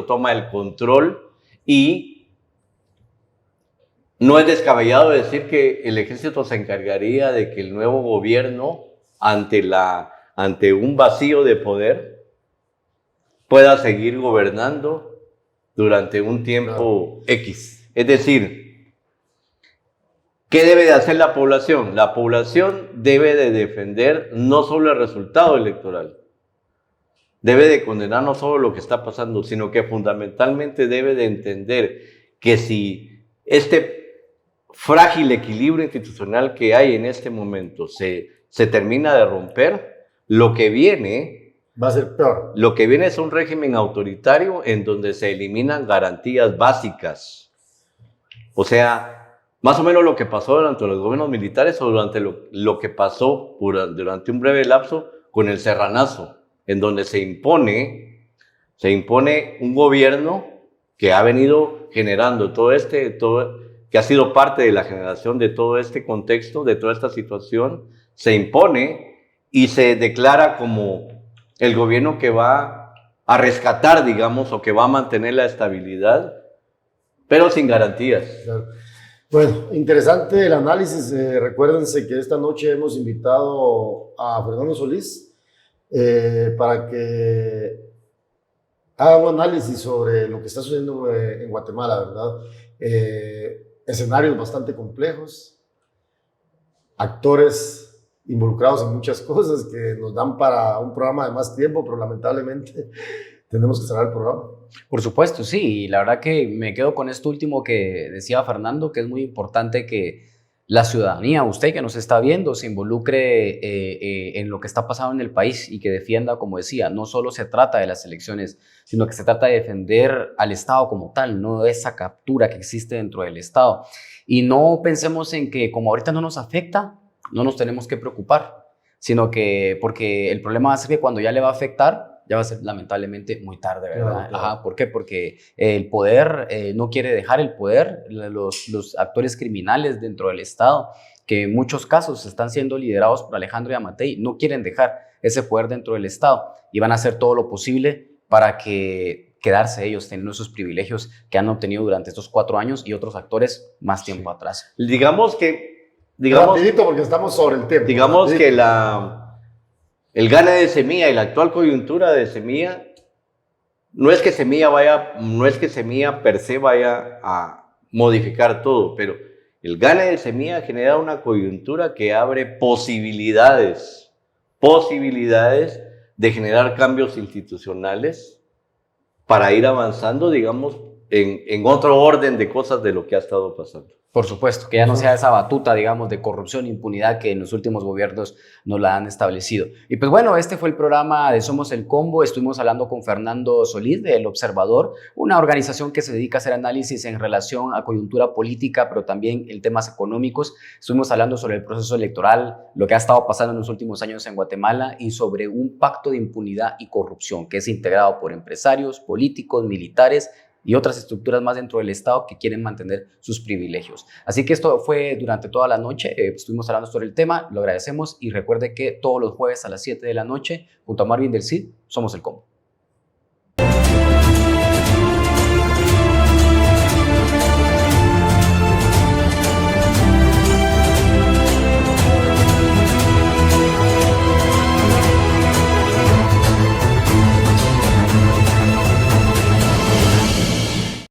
toma el control y no es descabellado decir que el ejército se encargaría de que el nuevo gobierno, ante un vacío de poder, pueda seguir gobernando durante un tiempo X. Es decir, ¿qué debe de hacer la población? La población debe de defender no solo el resultado electoral, debe de condenar no solo lo que está pasando, sino que fundamentalmente debe de entender que si este frágil equilibrio institucional que hay en este momento se termina de romper, lo que viene va a ser peor. Lo que viene es un régimen autoritario en donde se eliminan garantías básicas. O sea, más o menos lo que pasó durante los gobiernos militares o durante lo que pasó durante un breve lapso con el Serranazo, en donde se impone un gobierno que ha venido generando que ha sido parte de la generación de todo este contexto, de toda esta situación, se impone y se declara como el gobierno que va a rescatar, digamos, o que va a mantener la estabilidad, pero sin garantías. Claro. Bueno, interesante el análisis. Recuérdense que esta noche hemos invitado a Fernando Solís para que haga un análisis sobre lo que está sucediendo en Guatemala, ¿verdad? Escenarios bastante complejos, actores involucrados en muchas cosas que nos dan para un programa de más tiempo, pero lamentablemente tenemos que cerrar el programa. Por supuesto, sí, y la verdad que me quedo con esto último que decía Fernando, que es muy importante que la ciudadanía, usted que nos está viendo, se involucre en lo que está pasando en el país y que defienda, como decía, no solo se trata de las elecciones, sino que se trata de defender al Estado como tal, no esa captura que existe dentro del Estado. Y no pensemos en que como ahorita no nos afecta, no nos tenemos que preocupar, sino que porque el problema va a ser que cuando ya le va a afectar, ya va a ser lamentablemente muy tarde, ¿verdad? Claro. Ajá, ¿por qué? Porque el poder no quiere dejar el poder, los actores criminales dentro del Estado, que en muchos casos están siendo liderados por Alejandro Yamatei, no quieren dejar ese poder dentro del Estado y van a hacer todo lo posible para quedarse ellos teniendo esos privilegios que han obtenido durante estos 4 años y otros actores más tiempo atrás. Rapidito porque estamos sobre el tema. Digamos que el gane de Semilla y la actual coyuntura de Semilla, no es que Semilla per se vaya a modificar todo, pero el gane de Semilla genera una coyuntura que abre posibilidades de generar cambios institucionales para ir avanzando, digamos, en otro orden de cosas de lo que ha estado pasando. Por supuesto, que ya no sea esa batuta, digamos, de corrupción e impunidad que en los últimos gobiernos nos la han establecido. Y pues bueno, este fue el programa de Somos el Combo. Estuvimos hablando con Fernando Solís de El Observador, una organización que se dedica a hacer análisis en relación a coyuntura política, pero también en temas económicos. Estuvimos hablando sobre el proceso electoral, lo que ha estado pasando en los últimos años en Guatemala y sobre un pacto de impunidad y corrupción que es integrado por empresarios, políticos, militares y otras estructuras más dentro del Estado que quieren mantener sus privilegios. Así que esto fue durante toda la noche, estuvimos hablando sobre el tema, lo agradecemos y recuerde que todos los jueves a las 7 de la noche, junto a Marvin del Cid, somos el Combo.